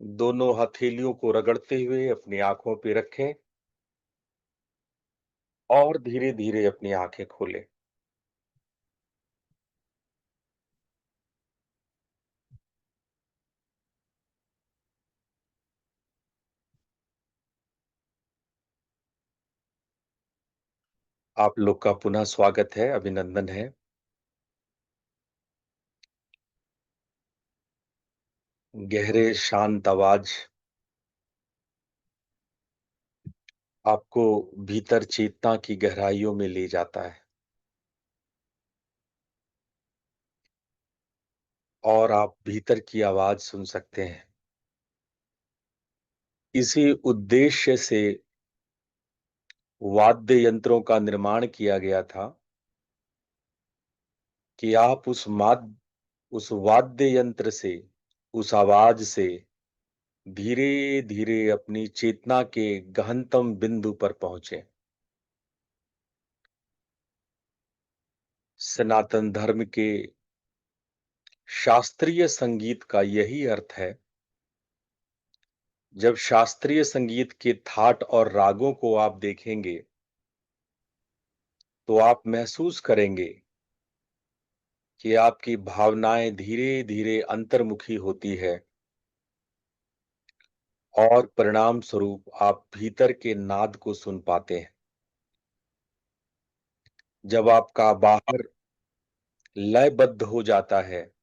दोनों हथेलियों को रगड़ते हुए अपनी आंखों पे रखें और धीरे-धीरे अपनी आंखें खोलें। आप लोग का पुनः स्वागत है, अभिनंदन है। गहरे शांत आवाज आपको भीतर चेतना की गहराइयों में ले जाता है और आप भीतर की आवाज सुन सकते हैं। इसी उद्देश्य से वाद्य यंत्रों का निर्माण किया गया था कि आप उस वाद्य यंत्र से, उस आवाज से धीरे-धीरे अपनी चेतना के गहनतम बिंदु पर पहुंचे। सनातन धर्म के शास्त्रीय संगीत का यही अर्थ है। जब शास्त्रीय संगीत के थाट और रागों को आप देखेंगे, तो आप महसूस करेंगे कि आपकी भावनाएं धीरे-धीरे अंतर्मुखी होती है और परिणाम स्वरूप आप भीतर के नाद को सुन पाते हैं। जब आपका बाहर लयबद्ध हो जाता है,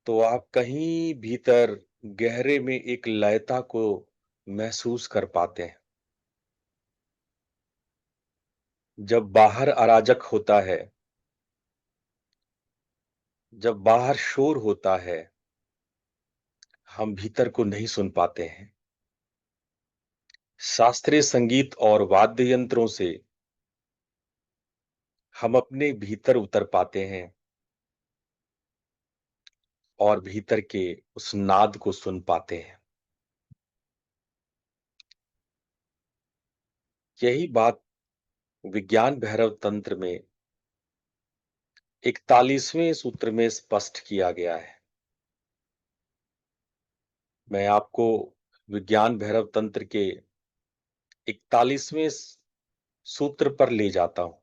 तो आप कहीं भीतर गहरे में एक लयता को महसूस कर पाते हैं। जब बाहर अराजक होता है, जब बाहर शोर होता है, हम भीतर को नहीं सुन पाते हैं। शास्त्रीय संगीत और वाद्य यंत्रों से हम अपने भीतर उतर पाते हैं और भीतर के उस नाद को सुन पाते हैं। यही बात विज्ञान भैरव तंत्र में 41वें सूत्र में स्पष्ट किया गया है। मैं आपको विज्ञान भैरव तंत्र के 41वें सूत्र पर ले जाता हूं।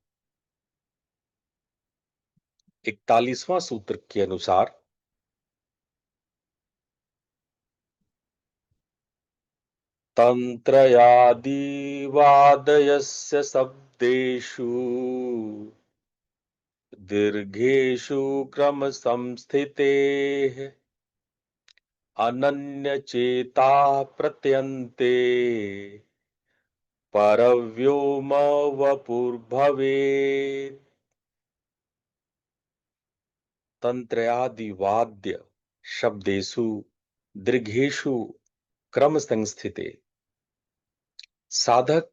41वां सूत्र के अनुसार तन्त्रयादिवादयस्य शब्देषु दीर्घेषु क्रमसंस्थितेः अनन्यचेता प्रत्यन्ते परव्योमवपुर्भवेत्। तन्त्रयादिवाद्य शब्देषु दीर्घेषु क्रम संस्थिते। साधक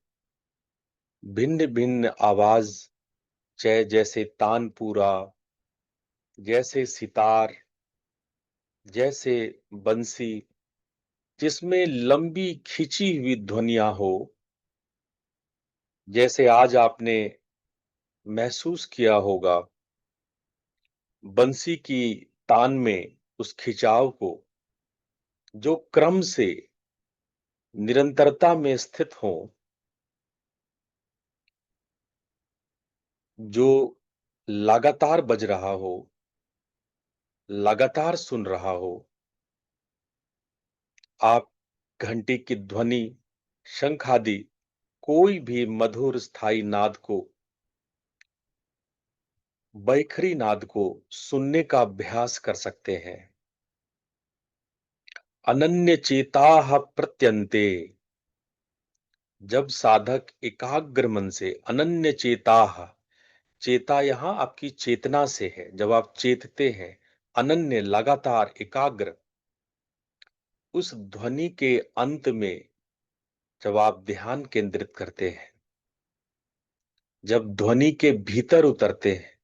भिन्न भिन्न आवाज, चाहे जैसे तानपुरा, जैसे सितार, जैसे बंसी, जिसमें लंबी खिंची हुई ध्वनियां हो, जैसे आज आपने महसूस किया होगा बंसी की तान में उस खिंचाव को, जो क्रम से निरंतरता में स्थित हो, जो लगातार बज रहा हो, लगातार सुन रहा हो। आप घंटी की ध्वनि, शंख आदि कोई भी मधुर स्थायी नाद को, बैखरी नाद को सुनने का अभ्यास कर सकते हैं। अनन्य चेताः प्रत्यन्ते। जब साधक एकाग्र मन से, अनन्य चेताः, चेता यहां आपकी चेतना से है, जब आप चेतते हैं, अनन्य लगातार एकाग्र, उस ध्वनि के अंत में जब आप ध्यान केंद्रित करते हैं, जब ध्वनि के भीतर उतरते हैं,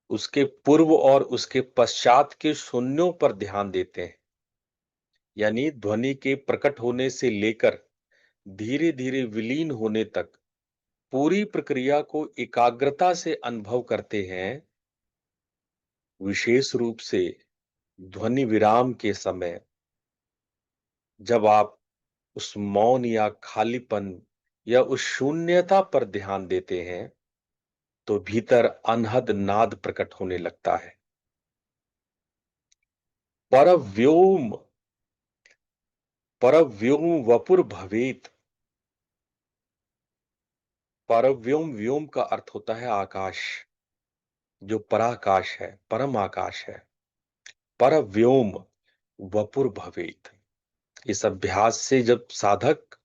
उसके पूर्व और उसके पश्चात के शून्यों पर ध्यान देते हैं, यानी ध्वनि के प्रकट होने से लेकर धीरे धीरे विलीन होने तक पूरी प्रक्रिया को एकाग्रता से अनुभव करते हैं। विशेष रूप से ध्वनि विराम के समय जब आप उस मौन या खालीपन या उस शून्यता पर ध्यान देते हैं, तो भीतर अनहद नाद प्रकट होने लगता है। परव्योम परव्योम वपुर भवेत। परव्योम, व्योम का अर्थ होता है आकाश, जो पराकाश है, परम आकाश है। परव्योम वपुर भवेत। इस अभ्यास से जब साधक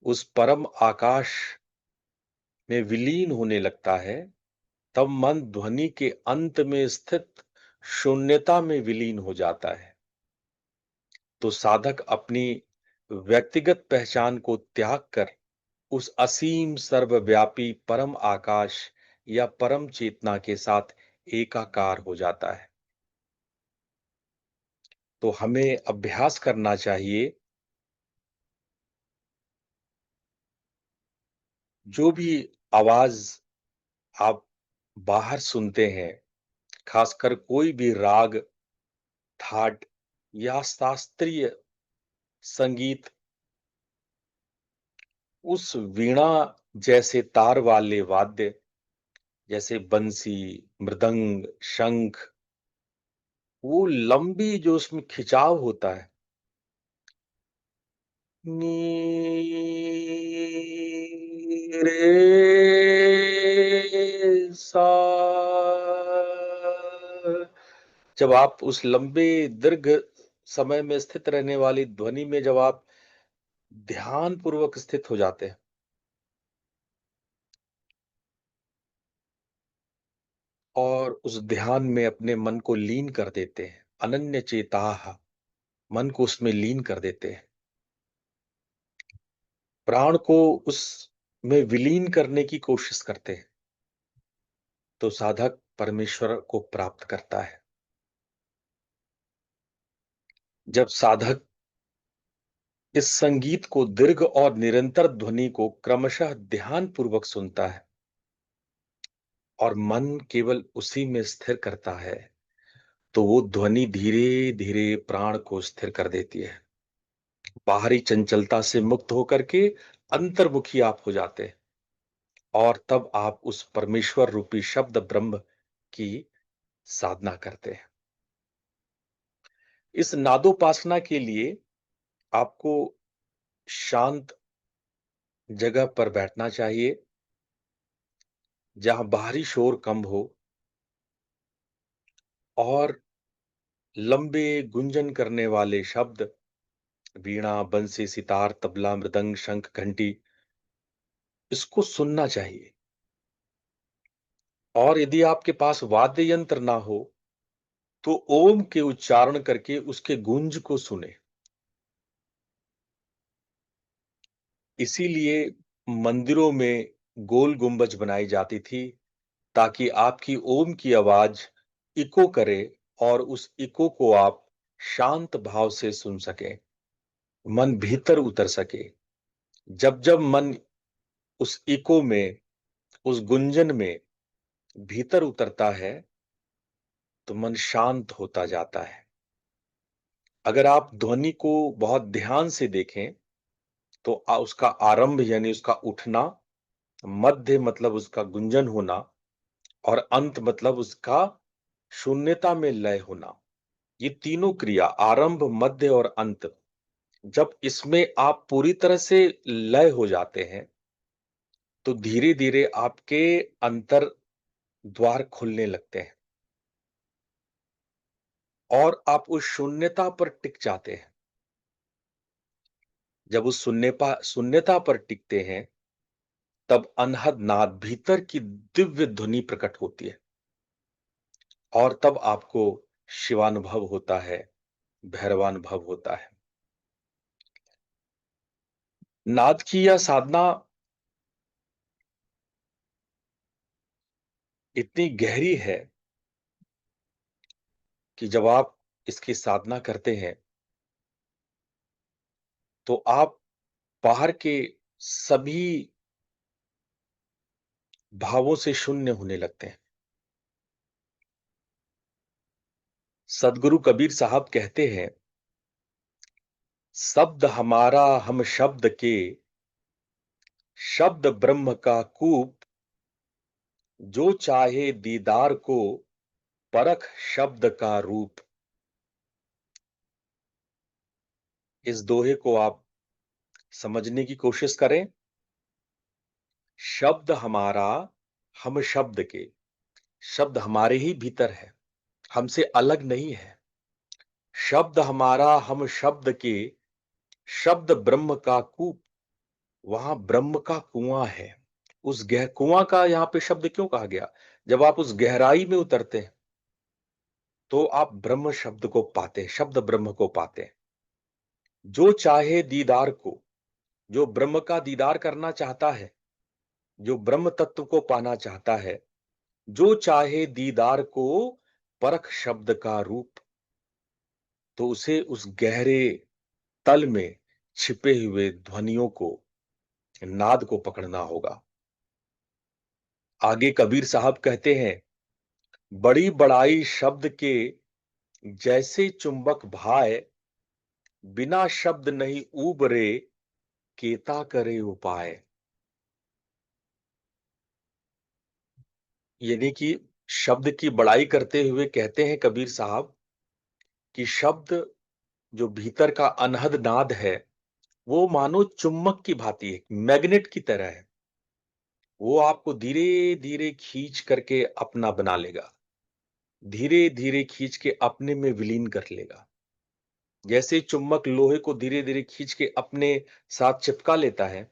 उस परम आकाश में विलीन होने लगता है, तब मन ध्वनि के अंत में स्थित शून्यता में विलीन हो जाता है। तो साधक अपनी व्यक्तिगत पहचान को त्याग कर उस असीम सर्वव्यापी परम आकाश या परम चेतना के साथ एकाकार हो जाता है। तो हमें अभ्यास करना चाहिए, जो भी आवाज आप बाहर सुनते हैं, खासकर कोई भी राग, थाट या शास्त्रीय संगीत, उस वीणा जैसे तार वाले वाद्य, जैसे बंसी, मृदंग, शंख, वो लंबी जो उसमें खिंचाव होता है, नी रे सा, जब आप उस लंबे दीर्घ समय में स्थित रहने वाली ध्वनि में जब आप ध्यान पूर्वक स्थित हो जाते हैं और उस ध्यान में अपने मन को लीन कर देते हैं, अनन्य चेताः, मन को उसमें लीन कर देते हैं, प्राण को उस में विलीन करने की कोशिश करते हैं, तो साधक परमेश्वर को प्राप्त करता है। जब साधक इस संगीत को, दीर्घ और निरंतर ध्वनि को क्रमशः ध्यान पूर्वक सुनता है और मन केवल उसी में स्थिर करता है, तो वो ध्वनि धीरे धीरे प्राण को स्थिर कर देती है। बाहरी चंचलता से मुक्त होकर के अंतर्मुखी आप हो जाते हैं और तब आप उस परमेश्वर रूपी शब्द ब्रह्म की साधना करते हैं। इस नादोपासना के लिए आपको शांत जगह पर बैठना चाहिए, जहां बाहरी शोर कम हो और लंबे गुंजन करने वाले शब्द, वीणा, बंसी, सितार, तबला, मृदंग, शंख, घंटी, इसको सुनना चाहिए। और यदि आपके पास वाद्य यंत्र ना हो, तो ओम के उच्चारण करके उसके गूंज को सुने। इसीलिए मंदिरों में गोल गुंबज बनाई जाती थी, ताकि आपकी ओम की आवाज इको करे और उस इको को आप शांत भाव से सुन सकें, मन भीतर उतर सके। जब जब मन उस इको में, उस गुंजन में भीतर उतरता है, तो मन शांत होता जाता है। अगर आप ध्वनि को बहुत ध्यान से देखें, तो उसका आरंभ यानी उसका उठना, मध्य मतलब उसका गुंजन होना और अंत मतलब उसका शून्यता में लय होना, ये तीनों क्रिया, आरंभ, मध्य और अंत, जब इसमें आप पूरी तरह से लय हो जाते हैं, तो धीरे धीरे आपके अंतर द्वार खुलने लगते हैं और आप उस शून्यता पर टिक जाते हैं। जब उस शून्यता पर टिकते हैं, तब अनहद नाद, भीतर की दिव्य ध्वनि प्रकट होती है और तब आपको शिवानुभव होता है, भैरवानुभव होता है। नाद की यह साधना इतनी गहरी है कि जब आप इसकी साधना करते हैं, तो आप बाहर के सभी भावों से शून्य होने लगते हैं। सदगुरु कबीर साहब कहते हैं, शब्द हमारा हम शब्द के, शब्द ब्रह्म का कूप, जो चाहे दीदार को, परख शब्द का रूप। इस दोहे को आप समझने की कोशिश करें। शब्द हमारा, हम शब्द के। शब्द हमारे ही भीतर है, हमसे अलग नहीं है। शब्द हमारा, हम शब्द के, शब्द ब्रह्म का कूप, वहां ब्रह्म का कुआं है। उस गह कुआं का यहां पे शब्द क्यों कहा गया? जब आप उस गहराई में उतरते हैं तो आप ब्रह्म शब्द को पाते हैं, शब्द ब्रह्म को पाते हैं। जो चाहे दीदार को, जो ब्रह्म का दीदार करना चाहता है, जो ब्रह्म तत्व को पाना चाहता है, जो चाहे दीदार को, परख शब्द का रूप, तो उसे उस गहरे तल में छिपे हुए ध्वनियों को, नाद को पकड़ना होगा। आगे कबीर साहब कहते हैं, बड़ी बड़ाई शब्द के, जैसे चुंबक भाए, बिना शब्द नहीं उबरे, केता करे उपाय। यानी कि शब्द की बड़ाई करते हुए कहते हैं कबीर साहब कि शब्द जो भीतर का अनहद नाद है, वो मानो चुम्बक की भांति है, मैग्नेट की तरह है। वो आपको धीरे धीरे खींच करके अपना बना लेगा, धीरे धीरे खींच के अपने में विलीन कर लेगा। जैसे चुम्बक लोहे को धीरे धीरे खींच के अपने साथ चिपका लेता है,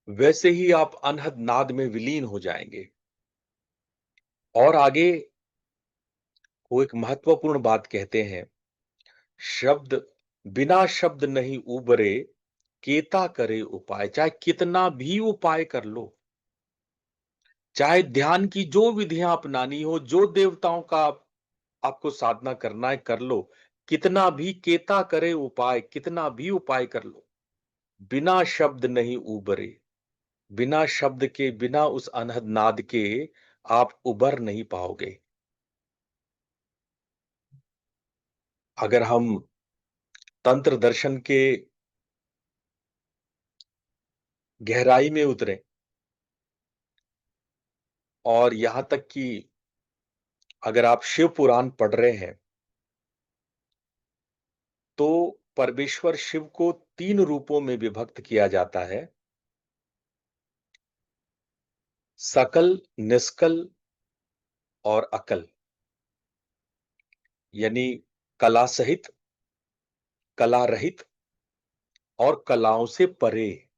वैसे ही आप अनहद नाद में विलीन हो जाएंगे। और आगे वो एक महत्वपूर्ण बात कहते हैं, शब्द बिना शब्द नहीं उबरे, केता करे उपाय। चाहे कितना भी उपाय कर लो, चाहे ध्यान की जो विधियां अपनानी हो, जो देवताओं का आपको साधना करना है कर लो, कितना भी केता करे उपाय, कितना भी उपाय कर लो, बिना शब्द नहीं उबरे। बिना शब्द के, बिना उस अनहद नाद के आप उबर नहीं पाओगे। अगर हम तंत्र दर्शन के गहराई में उतरे और यहां तक कि अगर आप शिव पुराण पढ़ रहे हैं, तो परमेश्वर शिव को 3 रूपों में विभक्त किया जाता है। सकल, निष्कल और अकल। यानी कला सहित, कला रहित और कलाओं से परे।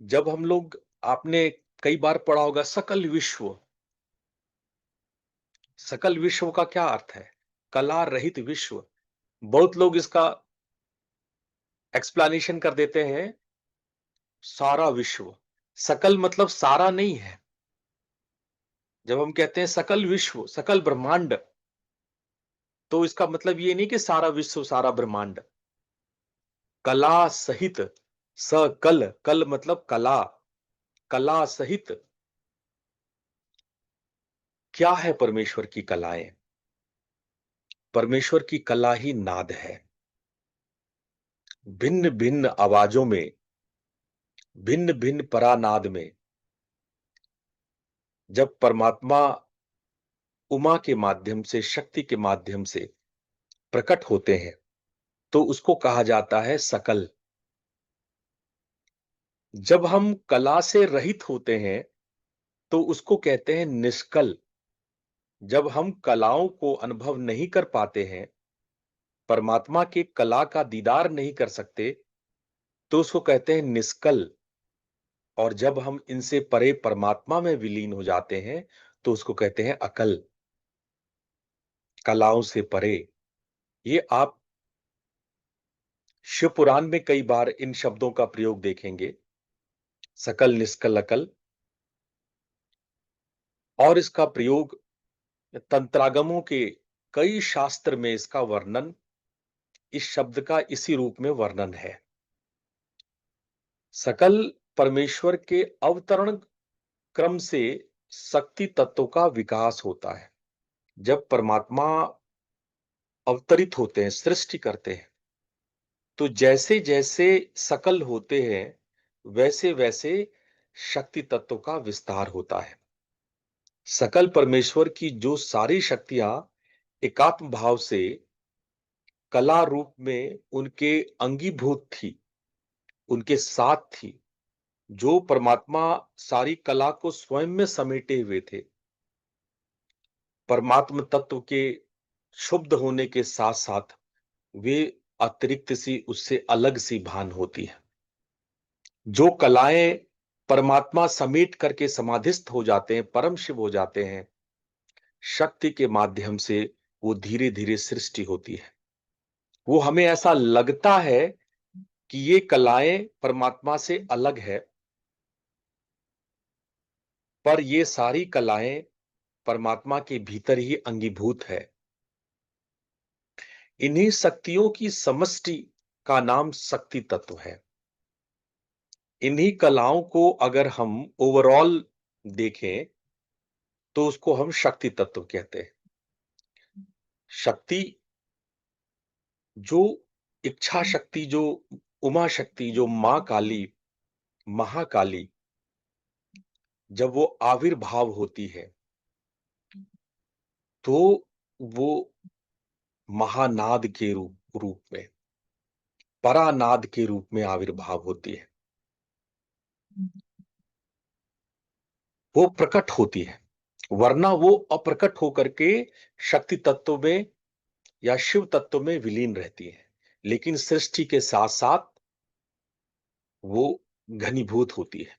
जब हम लोग, आपने कई बार पढ़ा होगा सकल विश्व। सकल विश्व का क्या अर्थ है? कला रहित विश्व। बहुत लोग इसका एक्सप्लेनेशन कर देते हैं, सारा विश्व। सकल मतलब सारा नहीं है। जब हम कहते हैं सकल विश्व, सकल ब्रह्मांड, तो इसका मतलब ये नहीं कि सारा विश्व, सारा ब्रह्मांड। कला सहित, सकल, कल मतलब कला, कला सहित। क्या है परमेश्वर की कलाएं? परमेश्वर की कला ही नाद है। भिन्न भिन्न आवाजों में, भिन्न भिन्न परानाद में, जब परमात्मा उमा के माध्यम से, शक्ति के माध्यम से प्रकट होते हैं, तो उसको कहा जाता है सकल। जब हम कला से रहित होते हैं, तो उसको कहते हैं निष्कल। जब हम कलाओं को अनुभव नहीं कर पाते हैं, परमात्मा के कला का दीदार नहीं कर सकते, तो उसको कहते हैं निष्कल। और जब हम इनसे परे परमात्मा में विलीन हो जाते हैं, तो उसको कहते हैं अकल, कलाओं से परे। ये आप शिव पुराण में कई बार इन शब्दों का प्रयोग देखेंगे, सकल, निष्कल, अकल। और इसका प्रयोग तंत्रागमों के कई शास्त्र में, इसका वर्णन, इस शब्द का इसी रूप में वर्णन है। सकल परमेश्वर के अवतरण क्रम से शक्ति तत्व का विकास होता है। जब परमात्मा अवतरित होते हैं, सृष्टि करते हैं। तो जैसे जैसे सकल होते हैं, वैसे वैसे शक्ति तत्व का विस्तार होता है। सकल परमेश्वर की जो सारी शक्तियां एकात्म भाव से कला रूप में उनके अंगीभूत थी, उनके साथ थी। जो परमात्मा सारी कला को स्वयं में समेटे हुए थे, परमात्म तत्व के शुद्ध होने के साथ साथ वे अतिरिक्त सी, उससे अलग सी भान होती है। जो कलाएं परमात्मा समेट करके समाधिस्थ हो जाते हैं, परम शिव हो जाते हैं, शक्ति के माध्यम से वो धीरे धीरे सृष्टि होती है। वो हमें ऐसा लगता है कि ये कलाएं परमात्मा से अलग है, पर ये सारी कलाएं परमात्मा के भीतर ही अंगीभूत है। इन्हीं शक्तियों की समष्टि का नाम शक्ति तत्व है। इन्हीं कलाओं को अगर हम ओवरऑल देखें तो उसको हम शक्ति तत्व कहते हैं। शक्ति, जो इच्छा शक्ति, जो उमा शक्ति, जो मां काली, महाकाली, जब वो आविर्भाव होती है तो वो महानाद के रूप रूप में, परानाद के रूप में आविर्भाव होती है। वो प्रकट होती है, वरना वो अप्रकट होकर के शक्ति तत्व में या शिव तत्व में विलीन रहती है। लेकिन सृष्टि के साथ साथ वो घनीभूत होती है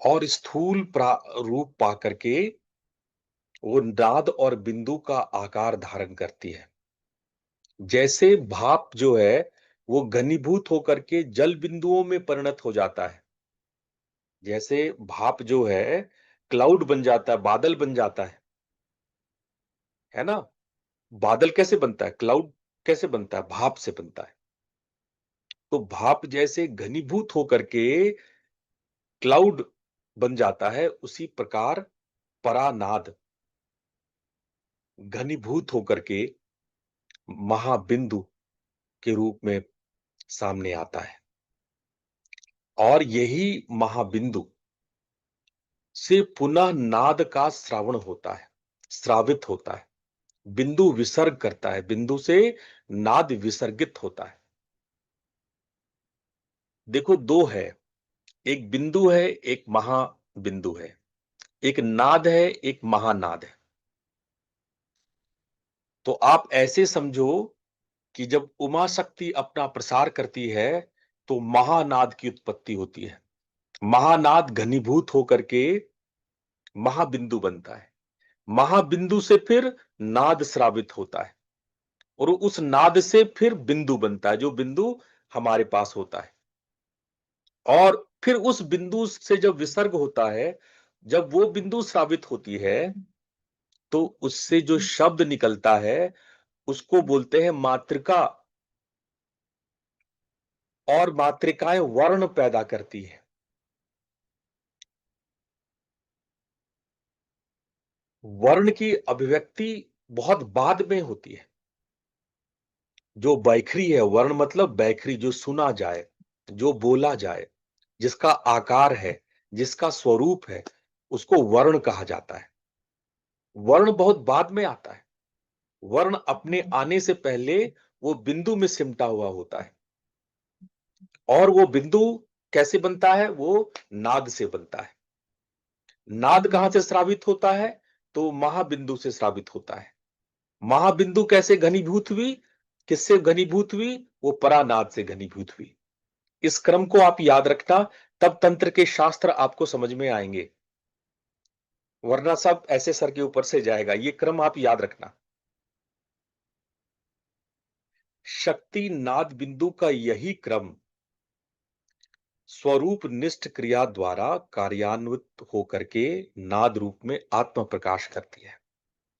और स्थूल रूप पा करके वो नाद और बिंदु का आकार धारण करती है। जैसे भाप जो है वो घनीभूत होकर के जल बिंदुओं में परिणत हो जाता है, जैसे भाप जो है क्लाउड बन जाता है, बादल बन जाता है ना। बादल कैसे बनता है, क्लाउड कैसे बनता है, भाप से बनता है। तो भाप जैसे घनीभूत होकर के क्लाउड बन जाता है, उसी प्रकार परानाद घनीभूत होकर के महाबिंदु के रूप में सामने आता है। और यही महाबिंदु से पुनः नाद का श्रावण होता है, श्रावित होता है। बिंदु विसर्ग करता है, बिंदु से नाद विसर्गित होता है। देखो, दो है, एक बिंदु है, एक महाबिंदु है, एक नाद है, एक महानाद है। तो आप ऐसे समझो कि जब उमा शक्ति अपना प्रसार करती है तो महानाद की उत्पत्ति होती है। महानाद घनीभूत होकर के महाबिंदु बनता है। महाबिंदु से फिर नाद श्रावित होता है और उस नाद से फिर बिंदु बनता है, जो बिंदु हमारे पास होता है। और फिर उस बिंदु से जब विसर्ग होता है, जब वो बिंदु श्रावित होती है, तो उससे जो शब्द निकलता है उसको बोलते हैं मातृका। और मातृकाएं वर्ण पैदा करती है। वर्ण की अभिव्यक्ति बहुत बाद में होती है। जो बैखरी है, वर्ण मतलब बैखरी, जो सुना जाए, जो बोला जाए, जिसका आकार है, जिसका स्वरूप है, उसको वर्ण कहा जाता है। वर्ण बहुत बाद में आता है। वर्ण अपने आने से पहले वो बिंदु में सिमटा हुआ होता है। और वो बिंदु कैसे बनता है, वो नाद से बनता है। नाद कहां से श्रावित होता है, तो महाबिंदु से श्रावित होता है। महाबिंदु कैसे घनीभूत हुई, किससे घनीभूत हुई, वो परानाद से घनीभूत हुई। इस क्रम को आप याद रखना, तब तंत्र के शास्त्र आपको समझ में आएंगे, वरना सब ऐसे सर के ऊपर से जाएगा। ये क्रम आप याद रखना। शक्ति नाद बिंदु का यही क्रम स्वरूप निष्ठ क्रिया द्वारा कार्यान्वित होकर के नाद रूप में आत्म प्रकाश करती है।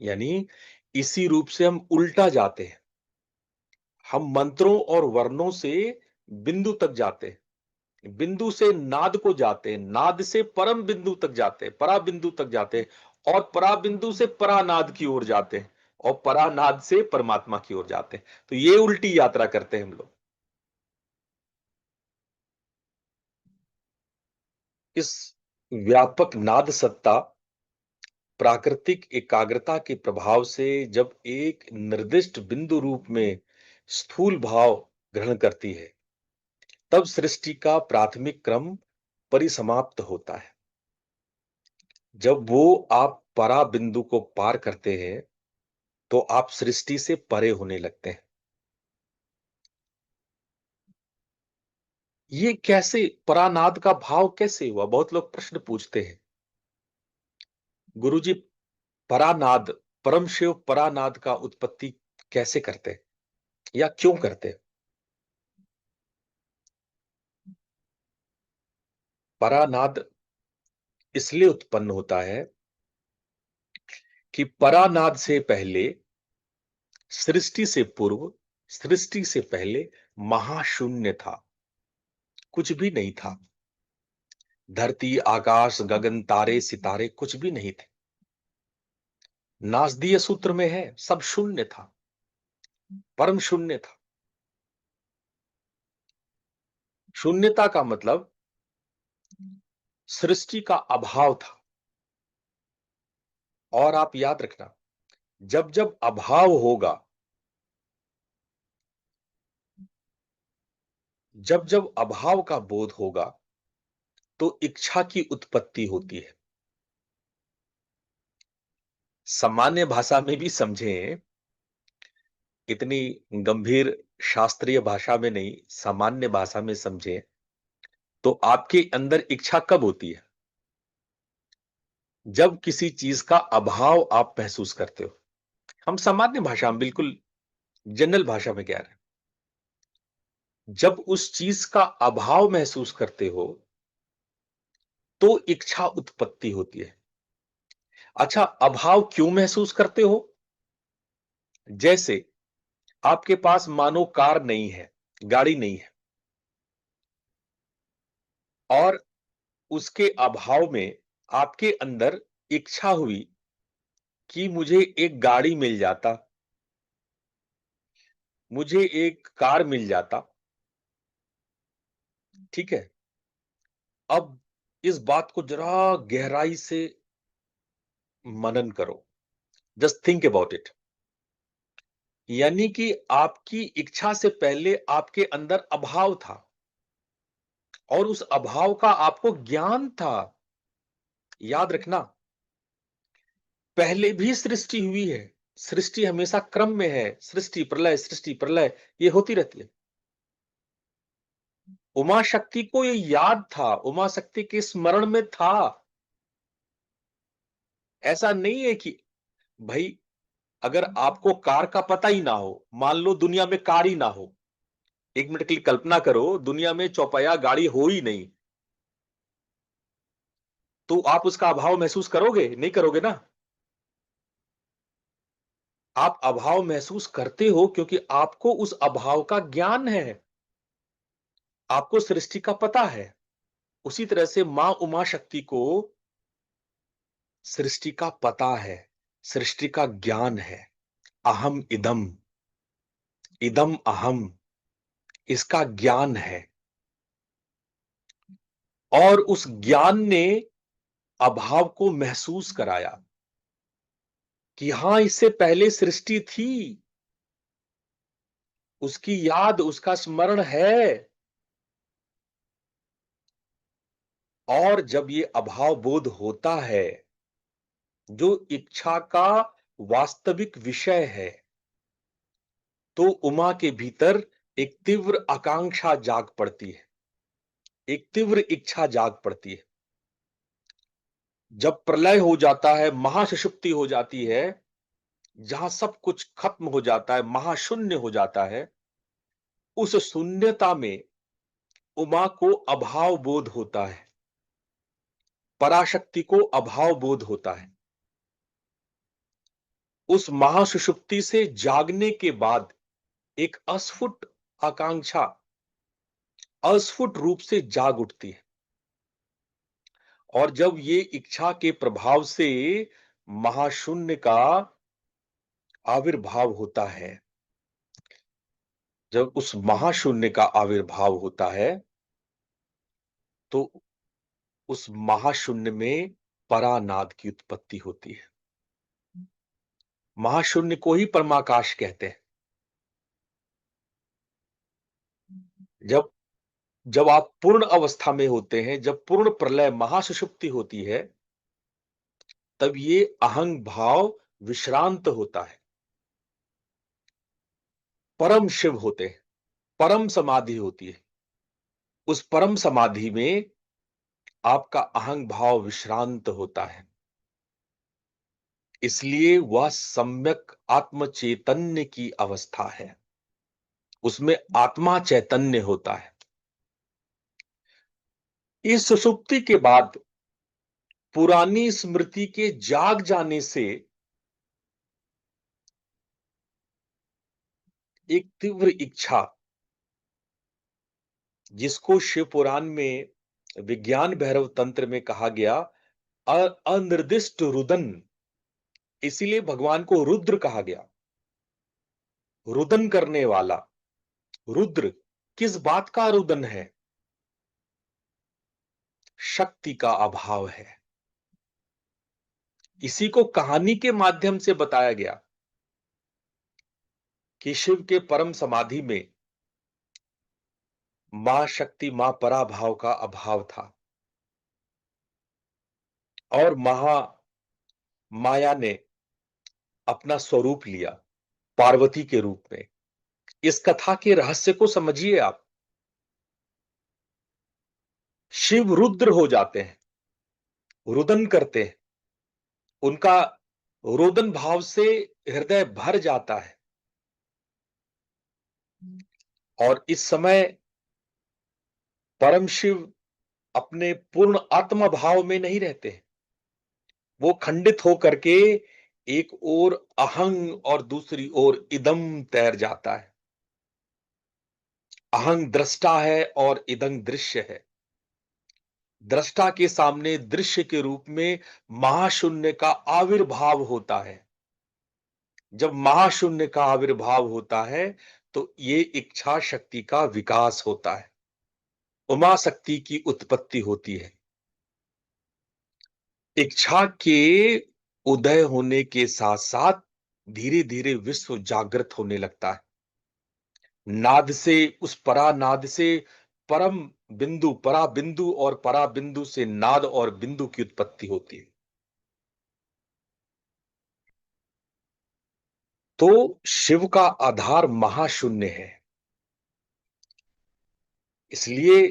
यानी इसी रूप से हम उल्टा जाते हैं। हम मंत्रों और वर्णों से बिंदु तक जाते हैं, बिंदु से नाद को जाते हैं, नाद से परम बिंदु तक जाते हैं, परा बिंदु तक जाते हैं, और परा बिंदु से परानाद की ओर जाते हैं। और परानाद से परमात्मा की ओर जाते हैं। तो ये उल्टी यात्रा करते हैं हम लोग। इस व्यापक नाद सत्ता प्राकृतिक एकाग्रता के प्रभाव से जब एक निर्दिष्ट बिंदु रूप में स्थूल भाव ग्रहण करती है, तब सृष्टि का प्राथमिक क्रम परिसमाप्त होता है। जब वो आप परा बिंदु को पार करते हैं, तो आप सृष्टि से परे होने लगते हैं। ये कैसे परानाद का भाव कैसे हुआ? बहुत लोग प्रश्न पूछते हैं। गुरुजी, परानाद, परम शिव परानाद का उत्पत्ति कैसे करते हैं या क्यों करते हैं? परानाद इसलिए उत्पन्न होता है कि परानाद से पहले, सृष्टि से पूर्व, सृष्टि से पहले महाशून्य था, कुछ भी नहीं था। धरती, आकाश, गगन, तारे, सितारे कुछ भी नहीं थे। नासदीय सूत्र में है, सब शून्य था, परम शून्य था। शून्यता का मतलब सृष्टि का अभाव था। और आप याद रखना, जब जब अभाव होगा, जब जब अभाव का बोध होगा, तो इच्छा की उत्पत्ति होती है। सामान्य भाषा में भी समझें, इतनी गंभीर शास्त्रीय भाषा में नहीं, सामान्य भाषा में समझें, तो आपके अंदर इच्छा कब होती है? जब किसी चीज का अभाव आप महसूस करते हो। हम सामान्य भाषा में, बिल्कुल जनरल भाषा में कह रहे हैं। जब उस चीज का अभाव महसूस करते हो, तो इच्छा उत्पत्ति होती है। अच्छा, अभाव क्यों महसूस करते हो? जैसे आपके पास मानो कार नहीं है, गाड़ी नहीं है, और उसके अभाव में आपके अंदर इच्छा हुई कि मुझे एक गाड़ी मिल जाता, मुझे एक कार मिल जाता। ठीक है। अब इस बात को जरा गहराई से मनन करो, जस्ट थिंक अबाउट इट। यानी कि आपकी इच्छा से पहले आपके अंदर अभाव था, और उस अभाव का आपको ज्ञान था। याद रखना, पहले भी सृष्टि हुई है। सृष्टि हमेशा क्रम में है, सृष्टि प्रलय ये होती रहती है। उमा शक्ति को ये याद था, उमा शक्ति के स्मरण में था। ऐसा नहीं है कि भाई, अगर आपको कार का पता ही ना हो, मान लो दुनिया में कार ही ना हो, एक मिनट के लिए कल्पना करो, दुनिया में चौपहिया गाड़ी हो ही नहीं, तो आप उसका अभाव महसूस करोगे? नहीं करोगे ना। आप अभाव महसूस करते हो क्योंकि आपको उस अभाव का ज्ञान है, आपको सृष्टि का पता है। उसी तरह से मां उमा शक्ति को सृष्टि का पता है, सृष्टि का ज्ञान है। अहम इदम, इदम अहम, इसका ज्ञान है। और उस ज्ञान ने अभाव को महसूस कराया कि हां, इससे पहले सृष्टि थी, उसकी याद, उसका स्मरण है। और जब ये अभाव बोध होता है, जो इच्छा का वास्तविक विषय है, तो उमा के भीतर एक तीव्र आकांक्षा जाग पड़ती है, एक तीव्र इच्छा जाग पड़ती है। जब प्रलय हो जाता है, महासुषुप्ति हो जाती है, जहां सब कुछ खत्म हो जाता है, महाशून्य हो जाता है, उस शून्यता में उमा को अभाव बोध होता है, पराशक्ति को अभाव बोध होता है। उस महासुषुप्ति से जागने के बाद एक अस्फुट आकांक्षा अस्फुट रूप से जाग उठती है। और जब ये इच्छा के प्रभाव से महाशून्य का आविर्भाव होता है, जब उस महाशून्य का आविर्भाव होता है, तो उस महाशून्य में परानाद की उत्पत्ति होती है। महाशून्य को ही परमाकाश कहते हैं। जब जब आप पूर्ण अवस्था में होते हैं, जब पूर्ण प्रलय महासुषुप्ति होती है, तब ये अहंग भाव विश्रांत होता है। परम शिव होते हैं, परम समाधि होती है। उस परम समाधि में आपका अहंग भाव विश्रांत होता है। इसलिए वह सम्यक आत्म चैतन्य की अवस्था है। उसमें आत्मा चैतन्य होता है। इस सुषुप्ति के बाद पुरानी स्मृति के जाग जाने से एक तीव्र इच्छा, जिसको शिव पुराण में विज्ञान भैरव तंत्र में कहा गया अनिर्दिष्ट रुदन, इसीलिए भगवान को रुद्र कहा गया। रुदन करने वाला। रुद्र किस बात का रुदन है? शक्ति का अभाव है। इसी को कहानी के माध्यम से बताया गया कि शिव के परम समाधि में मां शक्ति, मां पराभाव का अभाव था और माया ने अपना स्वरूप लिया पार्वती के रूप में। इस कथा के रहस्य को समझिए आप। शिव रुद्र हो जाते हैं, रुदन करते हैं, उनका रोदन भाव से हृदय भर जाता है और इस समय परम शिव अपने पूर्ण आत्मा भाव में नहीं रहते हैं। वो खंडित होकर के एक ओर अहंग और दूसरी ओर इदम तैर जाता है। अहंग दृष्टा है और इदं दृश्य है। दृष्टा के सामने दृश्य के रूप में महाशून्य का आविर्भाव होता है। जब महाशून्य का आविर्भाव होता है तो ये इच्छा शक्ति का विकास होता है, उमा शक्ति की उत्पत्ति होती है। इच्छा के उदय होने के साथ साथ धीरे धीरे विश्व जागृत होने लगता है। नाद से, उस परा नाद से परम बिंदु, परा बिंदु और परा बिंदु से नाद और बिंदु की उत्पत्ति होती है। तो शिव का आधार महाशून्य है। इसलिए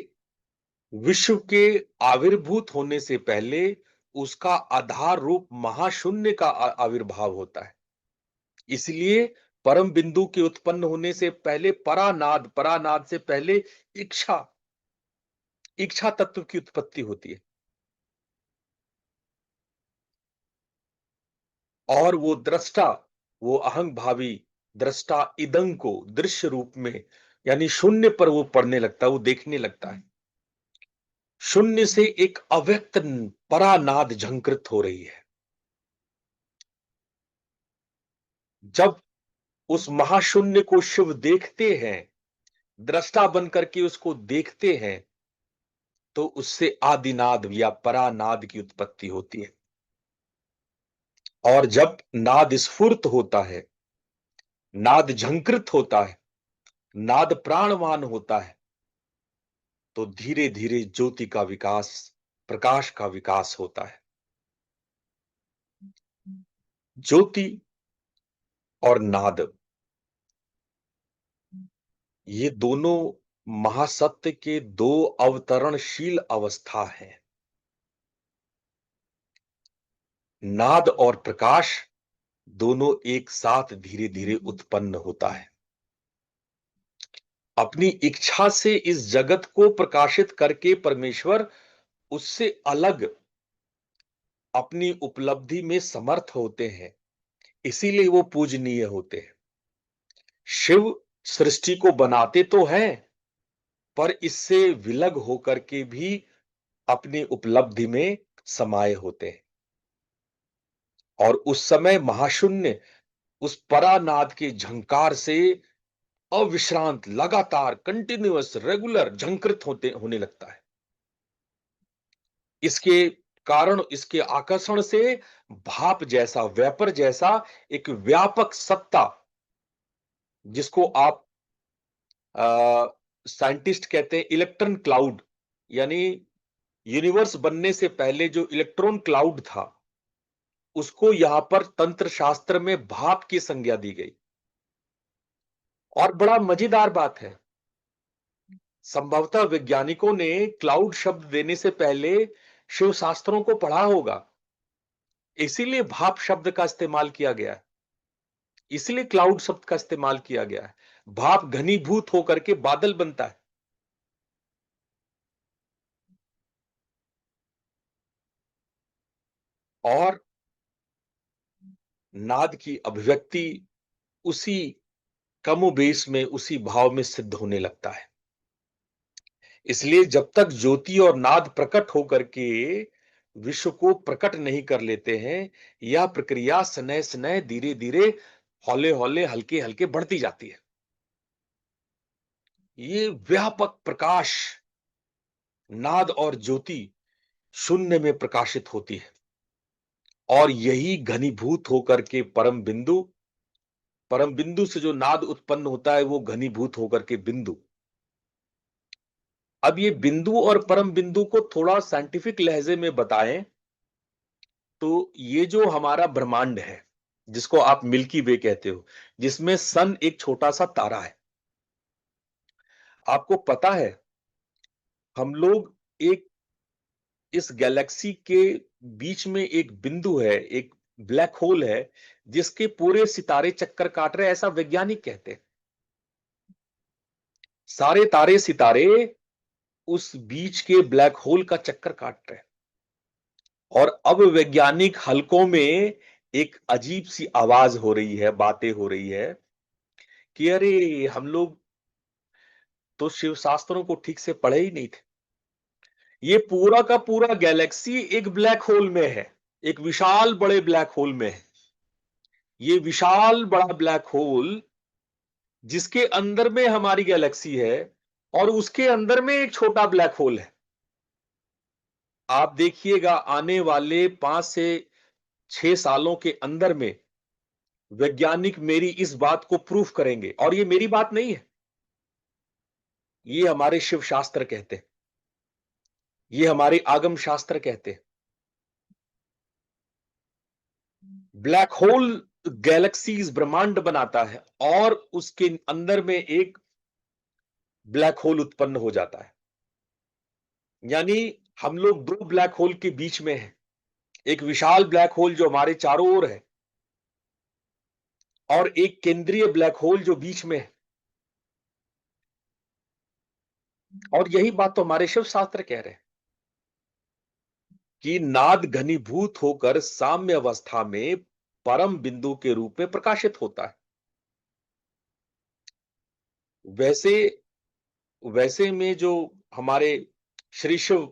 विश्व के आविर्भूत होने से पहले उसका आधार रूप महाशून्य का आविर्भाव होता है। इसलिए परम बिंदु के उत्पन्न होने से पहले परानाद, परानाद से पहले इच्छा, इच्छा तत्व की उत्पत्ति होती है और वो दृष्टा, वो अहंग भावी दृष्टा इदं को दृश्य रूप में, यानी शून्य पर वो पढ़ने लगता है, वो देखने लगता है। शून्य से एक अव्यक्त परानाद झंकृत हो रही है। जब उस महाशून्य को शिव देखते हैं, दृष्टा बनकर के उसको देखते हैं, तो उससे आदिनाद या परानाद की उत्पत्ति होती है। और जब नाद स्फुरित होता है, नाद झंकृत होता है, नाद प्राणवान होता है, तो धीरे धीरे ज्योति का विकास, प्रकाश का विकास होता है। ज्योति और नाद, ये दोनों महासत्य के दो अवतरणशील अवस्था है। नाद और प्रकाश दोनों एक साथ धीरे धीरे उत्पन्न होता है। अपनी इच्छा से इस जगत को प्रकाशित करके परमेश्वर उससे अलग अपनी उपलब्धि में समर्थ होते हैं, इसीलिए वो पूजनीय होते हैं। शिव सृष्टि को बनाते तो हैं, पर इससे विलग होकर के भी अपनी उपलब्धि में समाये होते हैं। और उस समय महाशून्य उस परानाद के झंकार से अविश्रांत, लगातार, कंटिन्यूअस, रेगुलर झंकृत होने लगता है। इसके कारण, इसके आकर्षण से भाप जैसा, वेपर जैसा एक व्यापक सत्ता, जिसको आप साइंटिस्ट कहते हैं इलेक्ट्रॉन क्लाउड, यानी यूनिवर्स बनने से पहले जो इलेक्ट्रॉन क्लाउड था, उसको यहां पर तंत्र शास्त्र में भाप की संज्ञा दी गई। और बड़ा मजेदार बात है, संभवतः वैज्ञानिकों ने क्लाउड शब्द देने से पहले शिव शास्त्रों को पढ़ा होगा, इसीलिए भाप शब्द का इस्तेमाल किया गया है, इसलिए क्लाउड शब्द का इस्तेमाल किया गया है। भाप घनीभूत होकर के बादल बनता है। और नाद की अभिव्यक्ति उसी कमोबेश में, उसी भाव में सिद्ध होने लगता है। इसलिए जब तक ज्योति और नाद प्रकट होकर के विश्व को प्रकट नहीं कर लेते हैं, यह प्रक्रिया स्नेह स्नेह, धीरे धीरे, हौले हौले, हल्के हल्के बढ़ती जाती है। ये व्यापक प्रकाश, नाद और ज्योति शून्य में प्रकाशित होती है, और यही घनीभूत होकर के परम बिंदु, परम बिंदु से जो नाद उत्पन्न होता है वो घनीभूत होकर के बिंदु। अब ये बिंदु और परम बिंदु को थोड़ा साइंटिफिक लहजे में बताएं, तो ये जो हमारा ब्रह्मांड है, जिसको आप मिल्की वे कहते हो, जिसमें सन एक छोटा सा तारा है। आपको पता है, हम लोग एक, इस गैलेक्सी के बीच में एक बिंदु है, एक ब्लैक होल है, जिसके पूरे सितारे चक्कर काट रहे हैं, ऐसा वैज्ञानिक कहते हैं। सारे तारे सितारे उस बीच के ब्लैक होल का चक्कर काट रहे हैं। और अब वैज्ञानिक हलकों में एक अजीब सी आवाज हो रही है, बातें हो रही है कि अरे, हम लोग तो शिव शास्त्रों को ठीक से पढ़े ही नहीं थे। ये पूरा का पूरा गैलेक्सी एक ब्लैक होल में है, एक विशाल बड़े ब्लैक होल में है। ये विशाल बड़ा ब्लैक होल, जिसके अंदर में हमारी गैलेक्सी है, और उसके अंदर में एक छोटा ब्लैक होल है। आप देखिएगा, आने वाले 5 से 6 सालों के अंदर में वैज्ञानिक मेरी इस बात को प्रूफ करेंगे, और ये मेरी बात नहीं है, ये हमारे शिव शास्त्र कहते हैं, ये हमारे आगम शास्त्र कहते हैं। ब्लैक होल गैलेक्सीज, ब्रह्मांड बनाता है, और उसके अंदर में एक ब्लैक होल उत्पन्न हो जाता है। यानी हम लोग दो ब्लैक होल के बीच में हैं, एक विशाल ब्लैक होल जो हमारे चारों ओर है, और एक केंद्रीय ब्लैक होल जो बीच में है। और यही बात तो हमारे शिव शास्त्र कह रहे हैं कि नाद घनीभूत होकर साम्य अवस्था में परम बिंदु के रूप में प्रकाशित होता है। वैसे वैसे में जो हमारे श्री शिव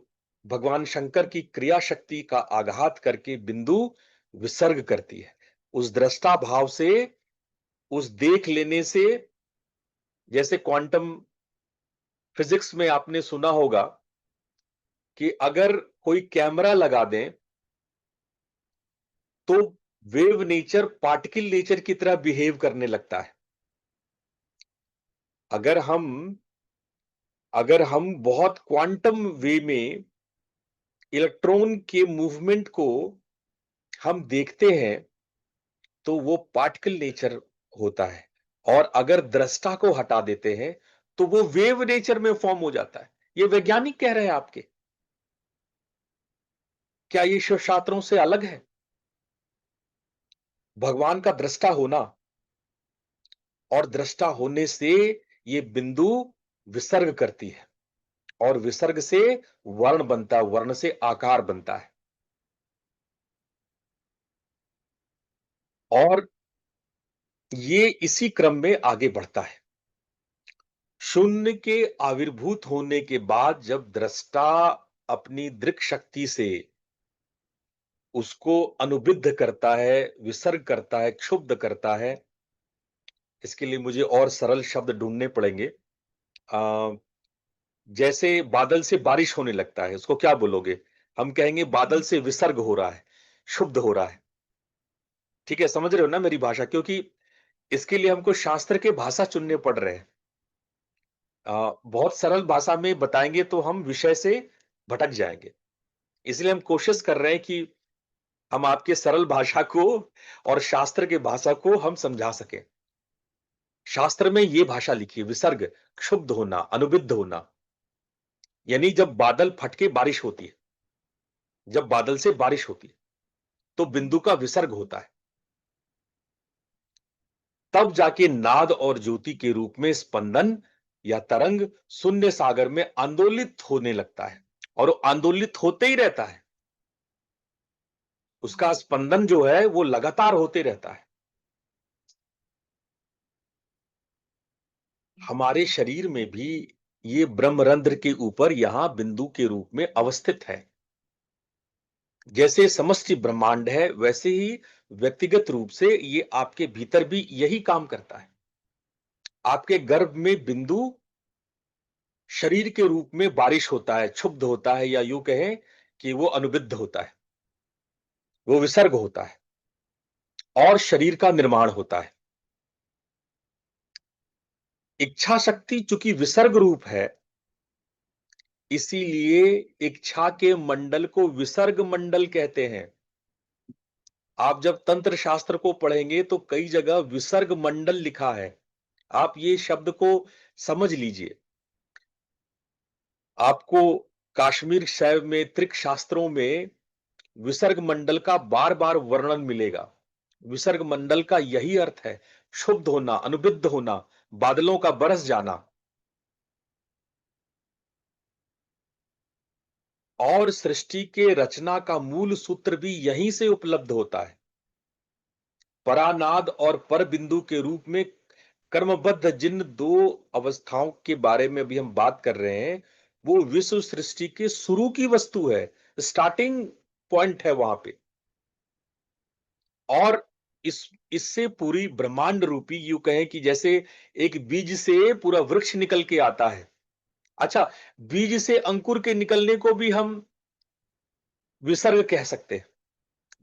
भगवान शंकर की क्रिया शक्ति का आघात करके बिंदु विसर्ग करती है, उस दृष्टा भाव से, उस देख लेने से। जैसे क्वांटम फिजिक्स में आपने सुना होगा कि अगर कोई कैमरा लगा दें, तो वेव नेचर पार्टिकल नेचर की तरह बिहेव करने लगता है। अगर हम अगर हम बहुत क्वांटम वे में इलेक्ट्रॉन के मूवमेंट को हम देखते हैं, तो वो पार्टिकल नेचर होता है। और अगर दृष्टा को हटा देते हैं, तो वो वेव नेचर में फॉर्म हो जाता है। ये वैज्ञानिक कह रहे हैं आपके। क्या ये शिव शास्त्रों से अलग है? भगवान का दृष्टा होना, और दृष्टा होने से ये बिंदु विसर्ग करती है, और विसर्ग से वर्ण बनता है, वर्ण से आकार बनता है। और ये इसी क्रम में आगे बढ़ता है। शून्य के आविर्भूत होने के बाद जब दृष्टा अपनी दृक शक्ति से उसको अनुबिध करता है, विसर्ग करता है, क्षुब्ध करता है। इसके लिए मुझे और सरल शब्द ढूँढने पड़ेंगे। अ, जैसे बादल से बारिश होने लगता है, उसको क्या बोलोगे? हम कहेंगे बादल से विसर्ग हो रहा है, शुद्ध हो रहा है। ठीक है, समझ रहे हो ना मेरी भाषा? क्योंकि इसके लिए हमको शास्त्र के भाषा चुनने पड़ रहे हैं। बहुत सरल भाषा में बताएँगे तो हम विषय से भटक जाएँगे। इसलिए हम कोशिश कर रहे हैं कि हम आपके सरल भाषा को और शास्त्र की भाषा को हम समझा सकें। शास्त्र में ये भाषा लिखी है, विसर्ग, क्षुब्ध होना, अनुबिध होना। यानी जब बादल फट के बारिश होती है, जब बादल से बारिश होती है, तो बिंदु का विसर्ग होता है। तब जाके नाद और ज्योति के रूप में स्पंदन या तरंग शून्य सागर में आंदोलित होने लगता है और वो आंदोलित होते ही रहता है। उसका स्पंदन जो है वो लगातार होते रहता है। हमारे शरीर में भी ये ब्रह्मरंध्र के ऊपर यहां बिंदु के रूप में अवस्थित है। जैसे समष्टि ब्रह्मांड है वैसे ही व्यक्तिगत रूप से ये आपके भीतर भी यही काम करता है। आपके गर्भ में बिंदु शरीर के रूप में बारिश होता है, क्षुब्ध होता है, या यूं कहें कि वो अनुबिध होता है, वो विसर्ग होता है और शरीर का निर्माण होता है। इच्छा शक्ति चूंकि विसर्ग रूप है, इसीलिए इच्छा के मंडल को विसर्ग मंडल कहते हैं। आप जब तंत्र शास्त्र को पढ़ेंगे तो कई जगह विसर्ग मंडल लिखा है। आप ये शब्द को समझ लीजिए। आपको काश्मीर शैव में, त्रिक शास्त्रों में विसर्ग मंडल का बार बार वर्णन मिलेगा। विसर्ग मंडल का यही अर्थ है, शुद्ध होना, अनुबिध होना, बादलों का बरस जाना। और सृष्टि के रचना का मूल सूत्र भी यहीं से उपलब्ध होता है। परानाद और पर बिंदु के रूप में कर्मबद्ध जिन दो अवस्थाओं के बारे में अभी हम बात कर रहे हैं, वो विश्व सृष्टि के शुरू की वस्तु है, स्टार्टिंग पॉइंट है वहां पे। और इस इससे पूरी ब्रह्मांड रूपी, यूं कहें कि जैसे एक बीज से पूरा वृक्ष निकल के आता है। अच्छा, बीज से अंकुर के निकलने को भी हम विसर्ग कह सकते हैं।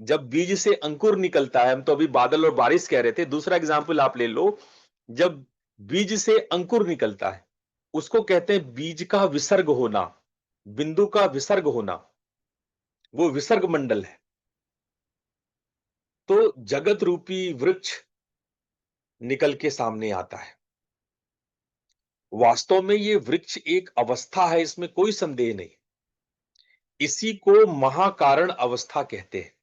जब बीज से अंकुर निकलता है, हम तो अभी बादल और बारिश कह रहे थे, दूसरा एग्जाम्पल आप ले लो। जब बीज से अंकुर निकलता है, उसको कहते हैं बीज का विसर्ग होना, बिंदु का विसर्ग होना। वो विसर्ग मंडल है। तो जगत रूपी वृक्ष निकल के सामने आता है। वास्तव में ये वृक्ष एक अवस्था है, इसमें कोई संदेह नहीं। इसी को महाकारण अवस्था कहते हैं।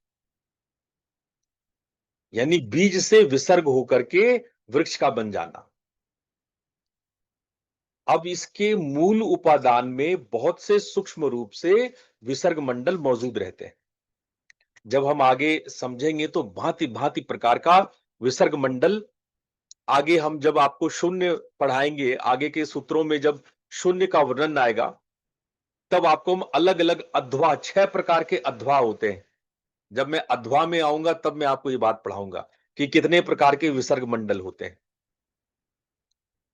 यानी बीज से विसर्ग होकर के वृक्ष का बन जाना। अब इसके मूल उपादान में बहुत से सूक्ष्म रूप से विसर्ग मंडल मौजूद रहते हैं। जब हम आगे समझेंगे तो भांति भांति प्रकार का विसर्ग मंडल, आगे हम जब आपको शून्य पढ़ाएंगे, आगे के सूत्रों में जब शून्य का वर्णन आएगा, तब आपको हम अलग अलग अध्वा, 6 प्रकार के अध्वा होते हैं। जब मैं अध्वा में आऊंगा तब मैं आपको ये बात पढ़ाऊंगा कि कितने प्रकार के विसर्ग मंडल होते हैं।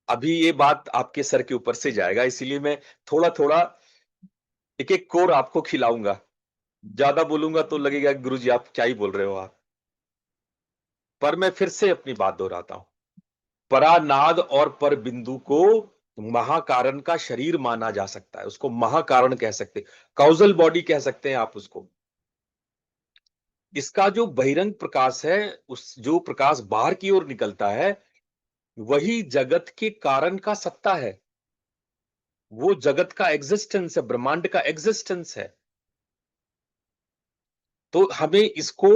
अभी ये बात आपके सर के ऊपर से जाएगा, इसीलिए मैं थोड़ा थोड़ा एक एक कोर आपको खिलाऊंगा। ज्यादा बोलूंगा तो लगेगा कि गुरुजी आप क्या ही बोल रहे हो आप। पर मैं फिर से अपनी बात दोहराता हूं। परानाद और पर बिंदु को महाकारण का शरीर माना जा सकता है, उसको महाकारण कह सकते हैं, काउजल बॉडी कह सकते हैं आप उसको। इसका जो बहिरंग प्रकाश है, उस जो प्रकाश बाहर की ओर निकलता है, वही जगत के कारण का सत्ता है। वो जगत का एग्जिस्टेंस है, ब्रह्मांड का एग्जिस्टेंस है। तो हमें इसको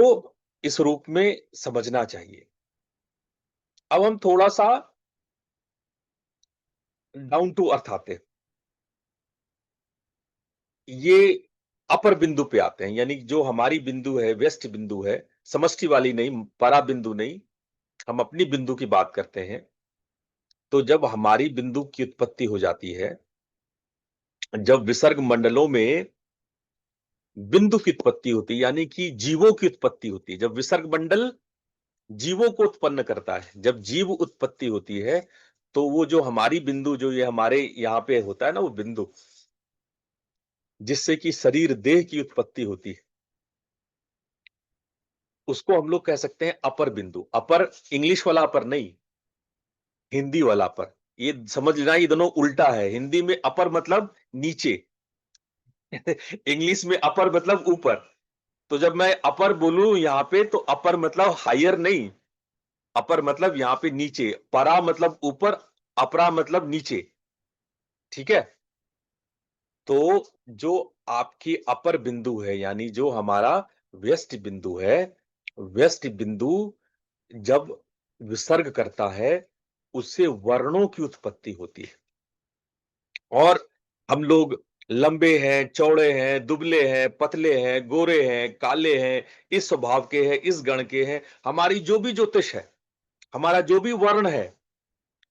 इस रूप में समझना चाहिए। अब हम थोड़ा सा डाउन टू अर्थ आते हैं। ये अपर बिंदु पे आते हैं, यानी जो हमारी बिंदु है, वेस्ट बिंदु है, समष्टि वाली नहीं, परा बिंदु नहीं, हम अपनी बिंदु की बात करते हैं। तो जब हमारी बिंदु की उत्पत्ति हो जाती है, जब विसर्ग मंडलों में बिंदु की उत्पत्ति होती है, यानी कि जीवों की उत्पत्ति होती है। जब विसर्ग मंडल जीवों को उत्पन्न करता है, जब जीव उत्पत्ति होती है, तो वो जो हमारी बिंदु, जो ये हमारे यहाँ पे होता है ना, वो बिंदु, जिससे कि शरीर देह की उत्पत्ति होती है, उसको हम लोग कह सकते हैं अपर बिंदु। अपर इंग्लिश वाला अपर नहीं, हिंदी वाला अपर। ये समझ लेना, ये दोनों उल्टा है। हिंदी में अपर मतलब नीचे, इंग्लिश में अपर मतलब ऊपर। तो जब मैं अपर बोलूं यहां पे, तो अपर मतलब हायर नहीं, अपर मतलब यहां पे नीचे, परा मतलब ऊपर, अपरा मतलब नीचे। ठीक है। तो जो आपकी अपर बिंदु है, यानी जो हमारा व्यष्टि बिंदु है, व्यष्टि बिंदु जब विसर्ग करता है, उससे वर्णों की उत्पत्ति होती है। और हम लोग लंबे हैं, चौड़े हैं, दुबले हैं, पतले हैं, गोरे हैं, काले हैं, इस स्वभाव के हैं, इस गण के हैं। हमारी जो भी ज्योतिष है, हमारा जो भी वर्ण है,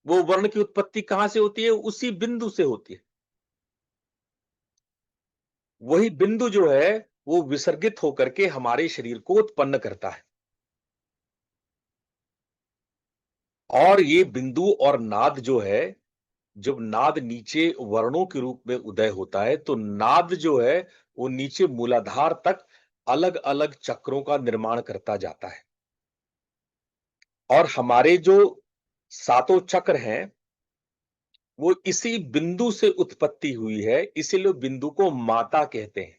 वो वर्ण की उत्पत्ति कहां से होती है? उसी बिंदु से होती है। वही बिंदु जो है, वो विसर्गित होकर के हमारे शरीर को उत्पन्न करता है। और ये बिंदु और नाद जो है, जब नाद नीचे वर्णों के रूप में उदय होता है, तो नाद जो है, वो नीचे मूलाधार तक अलग अलग चक्रों का निर्माण करता जाता है। और हमारे जो सातों चक्र हैं, वो इसी बिंदु से उत्पत्ति हुई है, इसीलिए बिंदु को माता कहते हैं।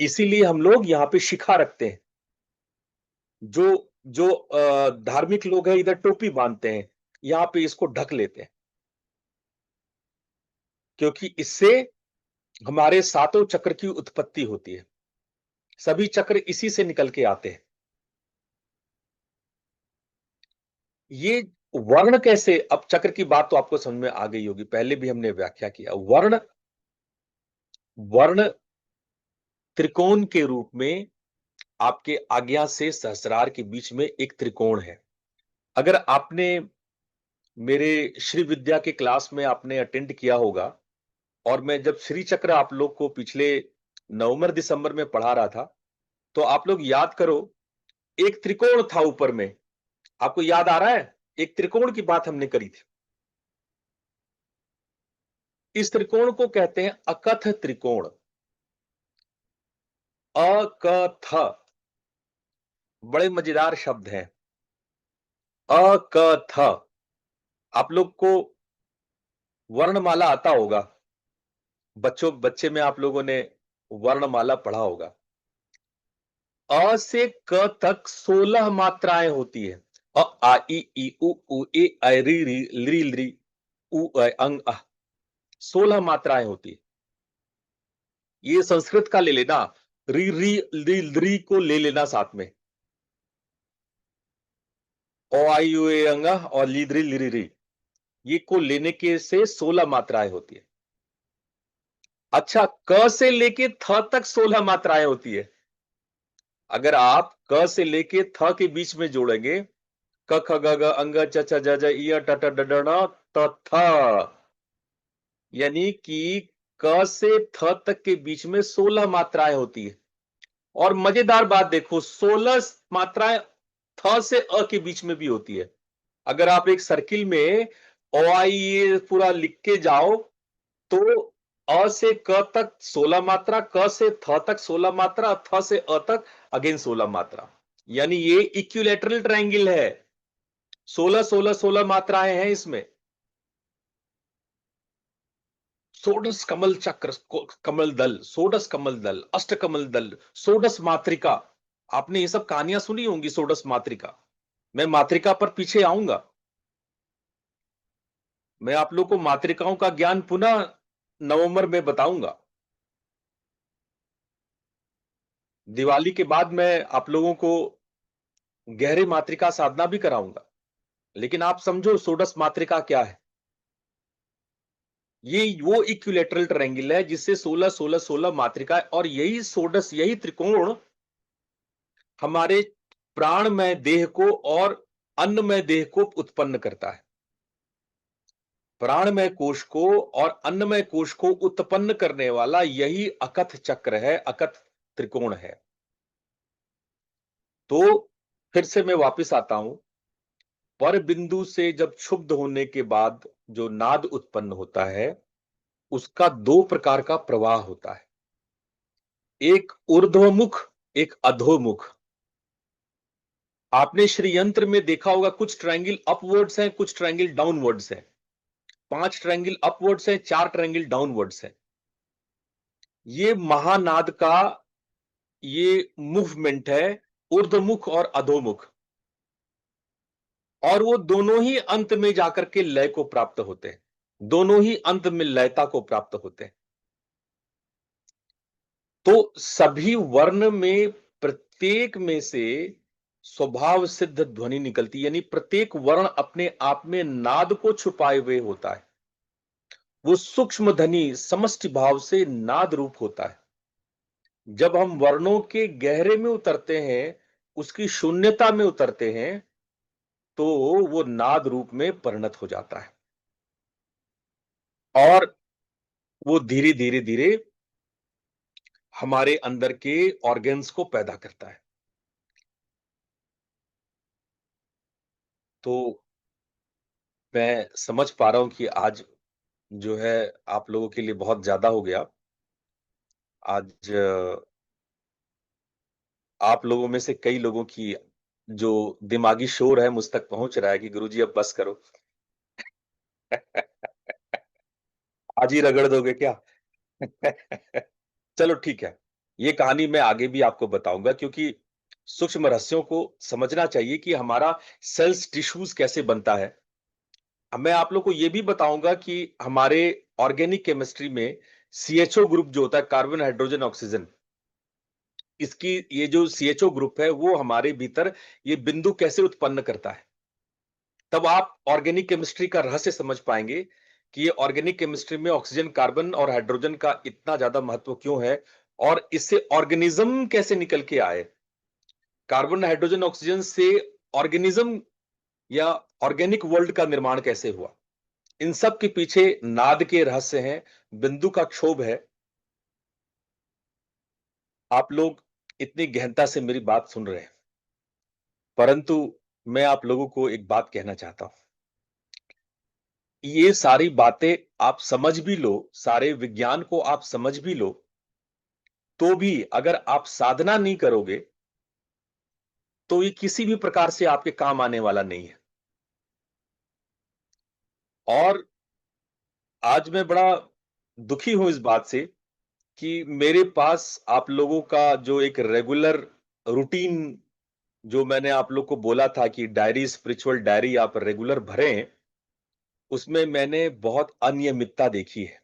इसीलिए हम लोग यहां पे शिखा रखते हैं। जो जो धार्मिक लोग हैं, इधर टोपी बांधते हैं, यहां पे इसको ढक लेते हैं, क्योंकि इससे हमारे सातों चक्र की उत्पत्ति होती है। सभी चक्र इसी से निकल के आते हैं। ये वर्ण कैसे, अब चक्र की बात तो आपको समझ में आ गई होगी, पहले भी हमने व्याख्या किया। वर्ण, वर्ण त्रिकोण के रूप में आपके आज्ञा से सहस्रार के बीच में एक त्रिकोण है। अगर आपने मेरे श्री विद्या के क्लास में आपने अटेंड किया होगा, और मैं जब श्री चक्र आप लोग को पिछले नवंबर दिसंबर में पढ़ा रहा था, तो आप लोग याद करो, एक त्रिकोण था ऊपर में। आपको याद आ रहा है? एक त्रिकोण की बात हमने करी थी। इस त्रिकोण को कहते हैं अकथ त्रिकोण। अकथ, बड़े मजेदार शब्द हैं। अकथ। आप लोग को वर्णमाला आता होगा, बच्चे में आप लोगों ने वर्णमाला पढ़ा होगा। अ से क तक 16 मात्राएं होती है। अ आ इ ई उ ए ऐ री री ली ली उ ऐ अंग अ। 16 मात्राएं होती है। ये संस्कृत का ले लेना, री री ली ली को ले लेना साथ में। ओ आई यू ए अंग अ और ली ली री, ये को लेने के से 16 मात्राएं होती है। अच्छा, क से लेके थ तक 16 मात्राएं होती है। अगर आप क से लेके थ के बीच में जोड़ेंगे, क ख ग घ अंग च छ ज झ इय ट ट ड ढ ण त थ, यानी कि क से थ तक के बीच में 16 मात्राएं होती है। और मजेदार बात देखो, 16 मात्राएं थ से अ के बीच में भी होती है। अगर आप एक सर्किल में ओ आई ये पूरा लिख के जाओ, तो अ से क तक 16 मात्रा, क से थ तक 16 मात्रा, थ से अ तक अगेन 16 मात्रा। यानी ये इक्विलैटरल ट्रायंगल है। 16 16 16 मात्राएं हैं इसमें। षोडश कमल चक्र, कमल दल, षोडश कमल दल, अष्ट कमल दल, षोडश मात्रिका। आपने ये सब कहानियां सुनी होंगी, षोडश मात्रिका। मैं मात्रिका पर पीछे आऊंगा। मैं आप लोग को मात्रिकाओं का ज्ञान पुनः नवंबर में बताऊंगा। दिवाली के बाद मैं आप लोगों को गहरे मात्रिका साधना भी कराऊंगा। लेकिन आप समझो षोडश मात्रिका क्या है। ये वो इक्विलैटरल ट्रायंगल है जिससे 16 16 16 मात्रिका, और यही षोडश, यही त्रिकोण हमारे प्राणमय देह को और अन्नमय देह को उत्पन्न करता है। प्राणमय कोश को और अन्नमय कोश को उत्पन्न करने वाला यही अकथ चक्र है, अकथ त्रिकोण है। तो फिर से मैं वापस आता हूं, पर बिंदु से जब क्षुब्ध होने के बाद जो नाद उत्पन्न होता है, उसका दो प्रकार का प्रवाह होता है, एक ऊर्ध्वमुख, एक अधोमुख। आपने श्रीयंत्र में देखा होगा, कुछ ट्रायंगल अपवर्ड्स हैं, कुछ ट्रायंगल डाउनवर्ड्स हैं, 5 ट्रायंगल अपवर्ड्स हैं, 4 ट्रायंगल डाउनवर्ड्स हैं। ये महानाद का ये मूवमेंट है, ऊर्ध्वमुख और अधोमुख, और वो दोनों ही अंत में जाकर के लय को प्राप्त होते हैं, दोनों ही अंत में लयता को प्राप्त होते हैं। तो सभी वर्ण में प्रत्येक में से स्वभाव सिद्ध ध्वनि निकलती, यानी प्रत्येक वर्ण अपने आप में नाद को छुपाए हुए होता है। वो सूक्ष्म ध्वनि समष्टि भाव से नाद रूप होता है। जब हम वर्णों के गहरे में उतरते हैं, उसकी शून्यता में उतरते हैं, तो वो नाद रूप में परिणत हो जाता है और वो धीरे धीरे धीरे हमारे अंदर के ऑर्गन्स को पैदा करता है। तो मैं समझ पा रहा हूं कि आज जो है आप लोगों के लिए बहुत ज्यादा हो गया। आज आप लोगों में से कई लोगों की जो दिमागी शोर है मुझ तक पहुंच रहा है कि गुरुजी अब बस करो। आज ही रगड़ दोगे क्या? चलो ठीक है। ये कहानी मैं आगे भी आपको बताऊंगा, क्योंकि सूक्ष्म रहस्यों को समझना चाहिए कि हमारा सेल्स टिश्यूज कैसे बनता है। अब मैं आप लोग को ये भी बताऊंगा कि हमारे ऑर्गेनिक केमिस्ट्री में सीएचओ ग्रुप जो होता है, कार्बन हाइड्रोजन ऑक्सीजन, इसकी ये जो सीएचओ ग्रुप है वो हमारे भीतर ये बिंदु कैसे उत्पन्न करता है। तब आप ऑर्गेनिक केमिस्ट्री का रहस्य समझ पाएंगे कि ये ऑर्गेनिक केमिस्ट्री में ऑक्सीजन, कार्बन और हाइड्रोजन का इतना ज्यादा महत्व क्यों है, और इससे ऑर्गेनिज्म कैसे निकल के आए। कार्बन, हाइड्रोजन, ऑक्सीजन से ऑर्गेनिज्म या ऑर्गेनिक वर्ल्ड का निर्माण कैसे हुआ। इन सब के पीछे नाद के रहस्य हैं, बिंदु का क्षोभ है। आप लोग इतनी गहनता से मेरी बात सुन रहे हैं, परंतु मैं आप लोगों को एक बात कहना चाहता हूं। ये सारी बातें आप समझ भी लो, सारे विज्ञान को आप समझ भी लो, तो भी अगर आप साधना नहीं करोगे, तो ये किसी भी प्रकार से आपके काम आने वाला नहीं है। और आज मैं बड़ा दुखी हूं इस बात से कि मेरे पास आप लोगों का जो एक रेगुलर रूटीन, जो मैंने आप लोग को बोला था कि डायरी, स्पिरिचुअल डायरी आप रेगुलर भरें, उसमें मैंने बहुत अनियमितता देखी है।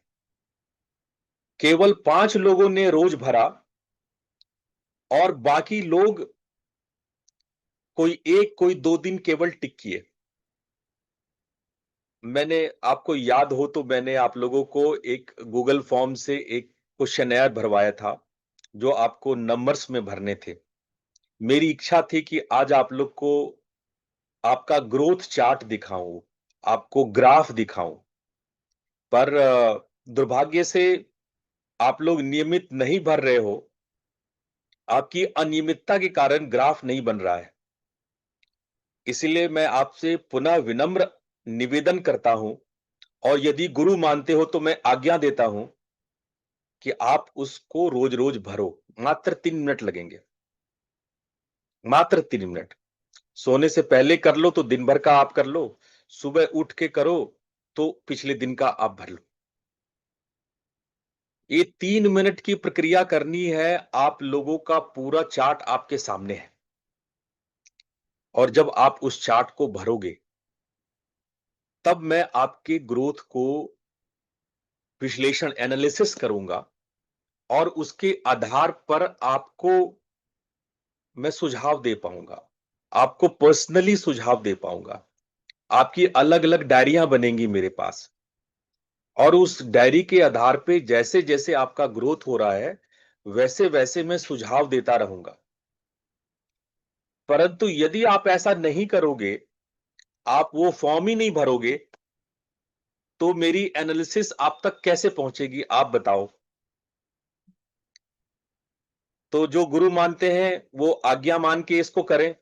केवल 5 लोगों ने रोज भरा और बाकी लोग कोई 1, कोई 2 दिन केवल टिक किए। मैंने, आपको याद हो तो मैंने आप लोगों को एक गूगल फॉर्म से एक क्वेश्चनेयर भरवाया था, जो आपको नंबर्स में भरने थे। मेरी इच्छा थी कि आज आप लोग को आपका ग्रोथ चार्ट दिखाऊं, आपको ग्राफ दिखाऊं, पर दुर्भाग्य से आप लोग नियमित नहीं भर रहे हो। आपकी अनियमितता के कारण ग्राफ नहीं बन रहा है। इसलिए मैं आपसे पुनः विनम्र निवेदन करता हूं, और यदि गुरु मानते हो तो मैं आज्ञा देता हूं कि आप उसको रोज रोज भरो। मात्र 3 मिनट लगेंगे, मात्र 3 मिनट। सोने से पहले कर लो तो दिन भर का आप कर लो, सुबह उठ के करो तो पिछले दिन का आप भर लो। ये 3 मिनट की प्रक्रिया करनी है। आप लोगों का पूरा चार्ट आपके सामने है, और जब आप उस चार्ट को भरोगे, तब मैं आपके ग्रोथ को विश्लेषण, एनालिसिस करूंगा, और उसके आधार पर आपको मैं सुझाव दे पाऊंगा, आपको पर्सनली सुझाव दे पाऊंगा। आपकी अलग अलग डायरियां बनेंगी मेरे पास, और उस डायरी के आधार पे जैसे जैसे आपका ग्रोथ हो रहा है, वैसे वैसे मैं सुझाव देता रहूंगा। परंतु यदि आप ऐसा नहीं करोगे, आप वो फॉर्म ही नहीं भरोगे, तो मेरी एनालिसिस आप तक कैसे पहुंचेगी, आप बताओ। तो जो गुरु मानते हैं वो आज्ञा मान के इसको करें,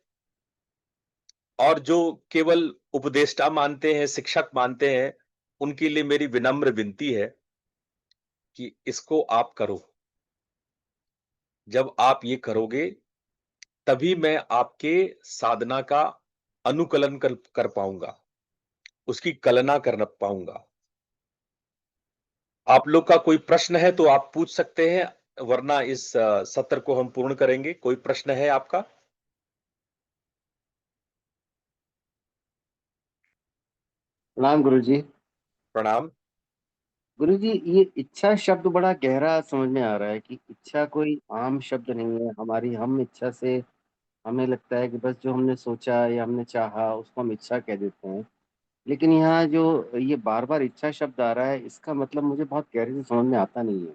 और जो केवल उपदेष्टा मानते हैं, शिक्षक मानते हैं, उनके लिए मेरी विनम्र विनती है कि इसको आप करो। जब आप ये करोगे तभी मैं आपके साधना का अनुकलन कर पाऊंगा, उसकी कलना कर पाऊंगा। आप लोग का कोई प्रश्न है तो आप पूछ सकते हैं, वरना इस सत्र को हम पूर्ण करेंगे। कोई प्रश्न है आपका? प्रणाम गुरुजी। प्रणाम। गुरुजी, ये इच्छा शब्द बड़ा गहरा समझ में आ रहा है कि इच्छा कोई आम शब्द नहीं है। हमारी हम इच्छा से हमें लगता है कि बस जो हमने सोचा या हमने चाहा उसको हम इच्छा कह देते हैं। लेकिन यहाँ जो ये बार बार इच्छा शब्द आ रहा है, इसका मतलब मुझे बहुत गहरे से समझ में आता नहीं है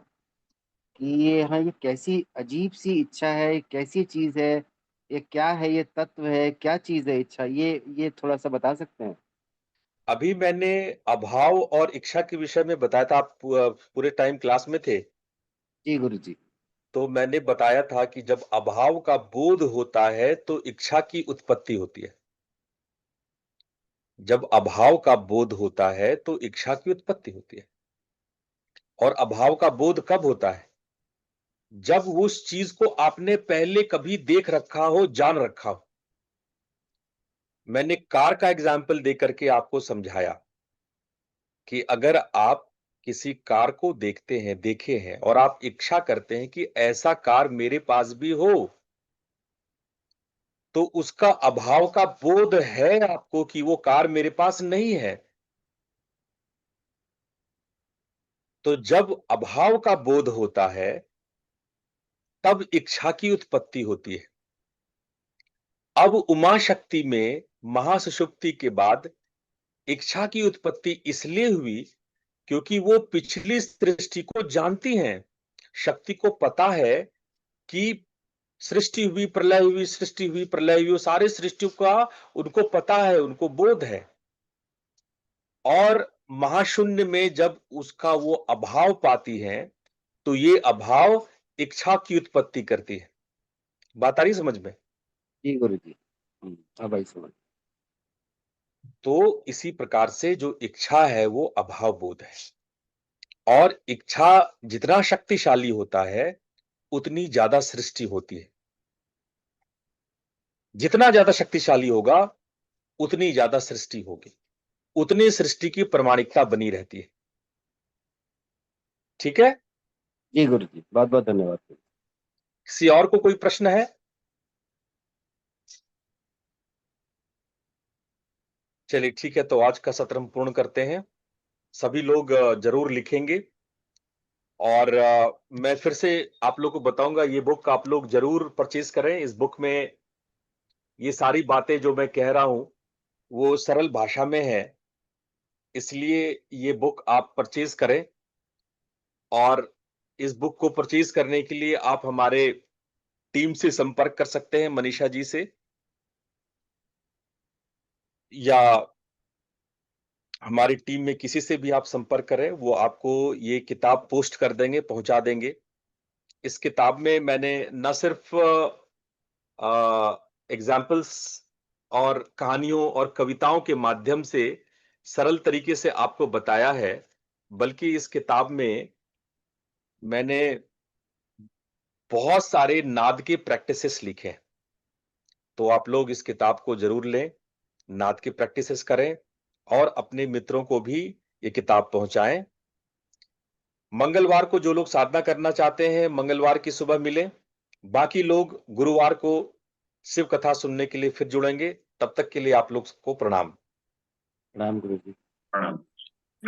कि ये, हाँ, ये कैसी अजीब सी इच्छा है, ये कैसी चीज है, ये क्या है, ये तत्व है, क्या चीज है इच्छा? ये थोड़ा सा बता सकते हैं? अभी मैंने अभाव और इच्छा के विषय में बताया था, आप पूरे टाइम क्लास में थे। जी गुरुजी। तो मैंने बताया था कि जब अभाव का बोध होता है तो इच्छा की उत्पत्ति होती है। जब अभाव का बोध होता है तो इच्छा की उत्पत्ति होती है। और अभाव का बोध कब होता है? जब उस चीज को आपने पहले कभी देख रखा हो, जान रखा हो। मैंने कार का एग्जाम्पल देकर के आपको समझाया कि अगर आप किसी कार को देखते हैं, देखे हैं, और आप इच्छा करते हैं कि ऐसा कार मेरे पास भी हो, तो उसका अभाव का बोध है आपको कि वो कार मेरे पास नहीं है। तो जब अभाव का बोध होता है तब इच्छा की उत्पत्ति होती है। अब उमा शक्ति में महासुषुप्ति के बाद इच्छा की उत्पत्ति इसलिए हुई क्योंकि वो पिछली सृष्टि को जानती हैं। शक्ति को पता है कि सृष्टि हुई, प्रलय हुई, सृष्टि हुई, प्रलय हुई, सारे सृष्टि का उनको पता है, उनको बोध है। और महाशून्य में जब उसका वो अभाव पाती है तो ये अभाव इच्छा की उत्पत्ति करती है। बात आ रही समझ में? जी गुरुजी। अब आई समझ। तो इसी प्रकार से जो इच्छा है वो अभाव बोध है। और इच्छा जितना शक्तिशाली होता है उतनी ज्यादा सृष्टि होती है। जितना ज्यादा शक्तिशाली होगा उतनी ज्यादा सृष्टि होगी, उतनी सृष्टि की प्रामाणिकता बनी रहती है। ठीक है? जी गुरुजी, बहुत बहुत धन्यवाद। किसी और को कोई प्रश्न है? चलिए ठीक है, तो आज का सत्र हम पूर्ण करते हैं। सभी लोग जरूर लिखेंगे। और मैं फिर से आप लोग को बताऊंगा, ये बुक आप लोग जरूर परचेज करें। इस बुक में ये सारी बातें जो मैं कह रहा हूं वो सरल भाषा में है, इसलिए ये बुक आप परचेज करें। और इस बुक को परचेज करने के लिए आप हमारे टीम से संपर्क कर सकते हैं, मनीषा जी से, या हमारी टीम में किसी से भी आप संपर्क करें, वो आपको ये किताब पोस्ट कर देंगे, पहुंचा देंगे। इस किताब में मैंने न सिर्फ एग्जाम्पल्स और कहानियों और कविताओं के माध्यम से सरल तरीके से आपको बताया है, बल्कि इस किताब में मैंने बहुत सारे नाद के प्रैक्टिसेस लिखे हैं। तो आप लोग इस किताब को जरूर लें, नाद की प्रैक्टिसेस करें, और अपने मित्रों को भी ये किताब पहुंचाएं। मंगलवार को जो लोग साधना करना चाहते हैं मंगलवार की सुबह मिलें। बाकी लोग गुरुवार को शिव कथा सुनने के लिए फिर जुड़ेंगे। तब तक के लिए आप लोग को प्रणाम। प्रणाम गुरुजी। प्रणाम।